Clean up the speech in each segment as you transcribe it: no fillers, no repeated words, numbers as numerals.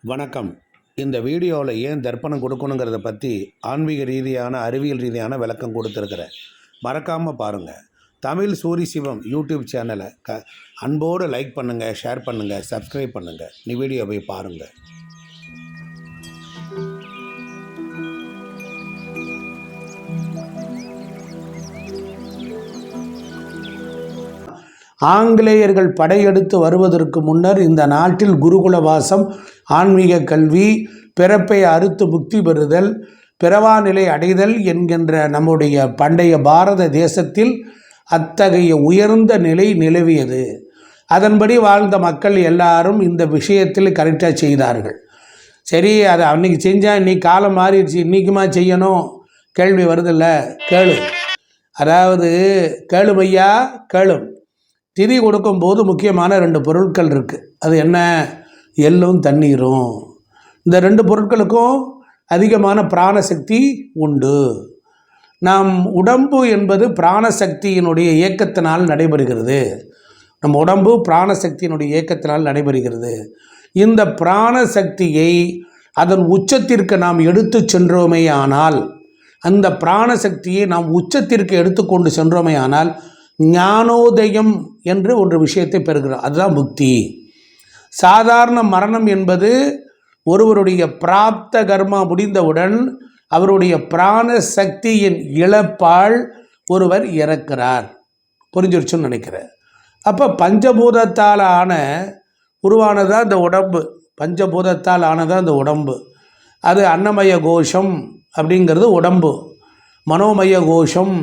வணக்கம். இந்த வீடியோவில் ஏன் தர்ப்பணம் கொடுக்கணுங்கிறத பற்றி ஆன்மீக ரீதியான அறிவியல் ரீதியான விளக்கம் கொடுத்துருக்குறேன். மறக்காமல் பாருங்கள். தமிழ் சூரி சிவம் யூடியூப் சேனலை அன்போடு லைக் பண்ணுங்கள், ஷேர் பண்ணுங்கள், சப்ஸ்கிரைப் பண்ணுங்கள். நீ வீடியோ போய் பாருங்கள். ஆங்கிலேயர்கள் படையெடுத்து வருவதற்கு முன்னர் இந்த நாட்டில் குருகுல வாசம், ஆன்மீக கல்வி, பிறப்பை அறுத்து முக்தி பெறுதல், பிறவா நிலை அடைதல் என்கின்ற நம்முடைய பண்டைய பாரத தேசத்தில் அத்தகைய உயர்ந்த நிலை நிலவியது. அதன்படி வாழ்ந்த மக்கள் எல்லாரும் இந்த விஷயத்தில் கரெக்டாக செய்தார்கள். சரி, அதை அன்றைக்கி செஞ்சால் இன்றைக்கி காலம் மாறிடுச்சு, இன்றைக்குமா செய்யணும்? கேள்வி வருதில்ல, கேளு. அதாவது கேளு ஐயா, கேளும். திதி கொடுக்கும்போது முக்கியமான 2 பொருட்கள் இருக்குது. அது என்ன? எள்ளும் தண்ணீரும். இந்த 2 பொருட்களுக்கும் அதிகமான பிராணசக்தி உண்டு. நம் உடம்பு என்பது பிராணசக்தியினுடைய இயக்கத்தினால் நடைபெறுகிறது. நம் உடம்பு பிராணசக்தியினுடைய இயக்கத்தினால் நடைபெறுகிறது. இந்த பிராணசக்தியை அதன் உச்சத்திற்கு நாம் எடுத்து சென்றோமே ஆனால், அந்த பிராணசக்தியை நாம் உச்சத்திற்கு எடுத்துக்கொண்டு சென்றோமே ஆனால் ஞானோதயம் என்று ஒரு விஷயத்தை பெறுகிறோம். அதுதான் முக்தி. சாதாரண மரணம் என்பது ஒருவருடைய பிராப்த கர்மா முடிந்தவுடன் அவருடைய பிராண சக்தியின் இழப்பால் ஒருவர் இறக்கிறார். புரிஞ்சிருச்சுன்னு நினைக்கிறேன். அப்போ பஞ்சபூதத்தால் உருவானதான் இந்த உடம்பு. பஞ்சபூதத்தால் ஆனதான் இந்த உடம்பு. அது அன்னமய கோஷம் அப்படிங்கிறது உடம்பு. மனோமய கோஷம்,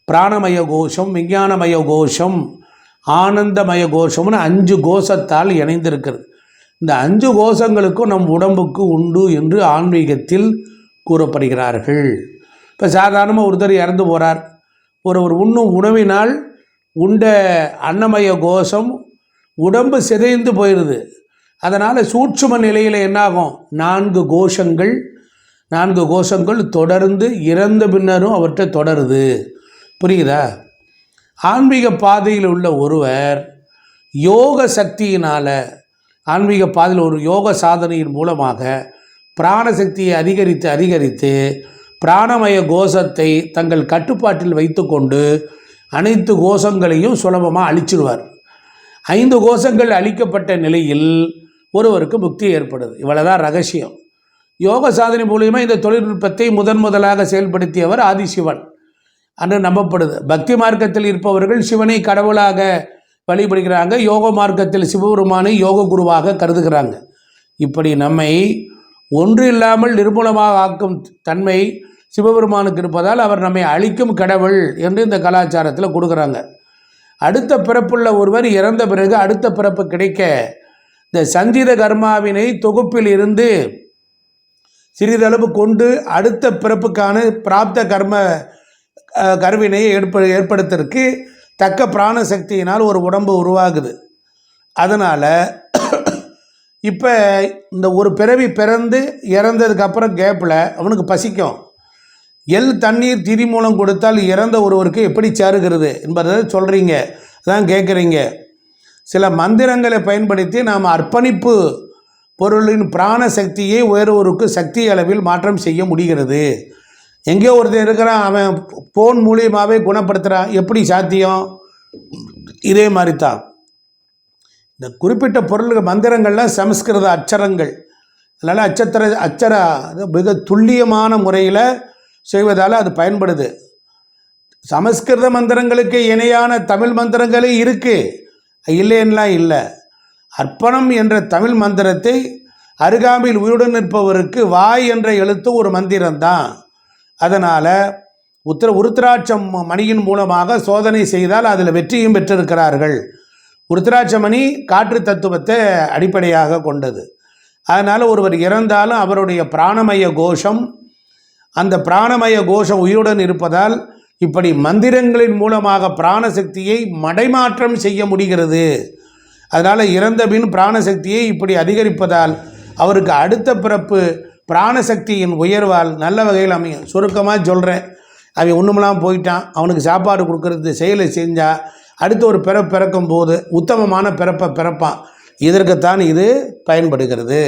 பிராணமய கோஷம், விஞ்ஞானமய கோஷம், ஆனந்தமய கோஷம்னு 5 கோஷத்தால் இணைந்திருக்கிறது. இந்த 5 கோஷங்களுக்கும் நம் உடம்புக்கு உண்டு என்று ஆன்மீகத்தில் கூறப்படுகிறார்கள். இப்போ சாதாரணமாக ஒருத்தர் இறந்து போகிறார். ஒரு உண்ணும் உணவினால் உண்ட அன்னமய கோஷம் உடம்பு சிதைந்து போயிடுது. அதனால் சூட்சும நிலையில் என்னாகும்? 4 கோஷங்கள் தொடர்ந்து இறந்த பின்னரும் அவற்றை தொடருது. புரியுதா? ஆன்மீக பாதையில் உள்ள ஒருவர் யோக சக்தியினால், ஆன்மீக பாதையில் ஒரு யோக சாதனையின் மூலமாக பிராணசக்தியை அதிகரித்து பிராணமய கோஷத்தை தங்கள் கட்டுப்பாட்டில் வைத்து கொண்டு அனைத்து கோஷங்களையும் சுலபமாக அழிச்சிடுவார். 5 கோஷங்கள் அழிக்கப்பட்ட நிலையில் ஒருவருக்கு முக்தி ஏற்படுது. இவ்வளோதான் ரகசியம். யோக சாதனை மூலியமாக இந்த தொழில்நுட்பத்தை முதலாக செயல்படுத்தியவர் ஆதிசிவன் அன்று நம்பப்படுது. பக்தி மார்க்கத்தில் இருப்பவர்கள் சிவனை கடவுளாக வழிபடுகிறாங்க. யோக மார்க்கத்தில் சிவபெருமானை யோக குருவாக கருதுகிறாங்க. இப்படி நம்மை ஒன்று இல்லாமல் நிர்மூலமாக ஆக்கும் தன்மை சிவபெருமானுக்கு இருப்பதால் அவர் நம்மை அழிக்கும் கடவுள் என்று இந்த கலாச்சாரத்தில் கொடுக்குறாங்க. அடுத்த பிறப்புள்ள ஒருவர் இறந்த பிறகு அடுத்த பிறப்பு கிடைக்க இந்த சஞ்சித கர்மாவினை தொகுப்பில் இருந்து சிறிதளவு கொண்டு அடுத்த பிறப்புக்கான பிராப்த கருவினையை ஏற்படுத்துறதுக்கு தக்க பிராணசக்தியினால் ஒரு உடம்பு உருவாகுது. அதனால் இப்போ இந்த ஒரு பிறவி பிறந்து இறந்ததுக்கப்புறம் கேப்பில் அவனுக்கு பசிக்கும். எள் தண்ணீர் திதி மூலம் கொடுத்தால் இறந்த ஒருவருக்கு எப்படி சேருகிறது என்பதை சொல்கிறீங்க, அதான் கேட்குறீங்க. சில மந்திரங்களை பயன்படுத்தி நாம் அர்ப்பணிப்பு பொருளின் பிராணசக்தியை வேறொருக்கு சக்தி அளவில் மாற்றம் செய்ய முடிகிறது. எங்கேயோ ஒருத்தர் இருக்கிறான், அவன் ஃபோன் மூலியமாகவே குணப்படுத்துகிறான். எப்படி சாத்தியம்? இதே மாதிரி தான் இந்த குறிப்பிட்ட பொருளுக்கு மந்திரங்கள்லாம் சமஸ்கிருத அச்சரங்கள். அதனால் அச்சர மிக துல்லியமான முறையில் செய்வதால் அது பயன்படுது. சமஸ்கிருத மந்திரங்களுக்கு இணையான தமிழ் மந்திரங்களே இருக்குது, இல்லைன்னெலாம் இல்லை. அர்ப்பணம் என்ற தமிழ் மந்திரத்தை அருகாமையில் உயிருடன் நிற்பவருக்கு வாய் என்ற எழுத்து ஒரு மந்திரம்தான். அதனால் உருத்திராட்சம் மணியின் மூலமாக சோதனை செய்தால் அதில் வெற்றியும் பெற்றிருக்கிறார்கள். உருத்திராட்ச மணி காற்று தத்துவத்தை அடிப்படையாக கொண்டது. அதனால் ஒருவர் இறந்தாலும் அவருடைய பிராணமய கோஷம், அந்த பிராணமய கோஷம் உயிருடன் இருப்பதால் இப்படி மந்திரங்களின் மூலமாக பிராணசக்தியை மடைமாற்றம் செய்ய முடிகிறது. அதனால் இறந்த பின் பிராணசக்தியை இப்படி அதிகரிப்பதால் அவருக்கு அடுத்த பிறப்பு பிராணசக்தியின் உயர்வால் நல்ல வகையில் அமையும். சுருக்கமாக சொல்கிறேன், அவன் ஒன்றுமெல்லாம் போயிட்டான், அவனுக்கு சாப்பாடு கொடுக்கறது செயலை செஞ்சால் அடுத்து ஒரு பிறக்கும் போது உத்தமமான பிறப்பான். இதற்குத்தான் இது பயன்படுகிறது.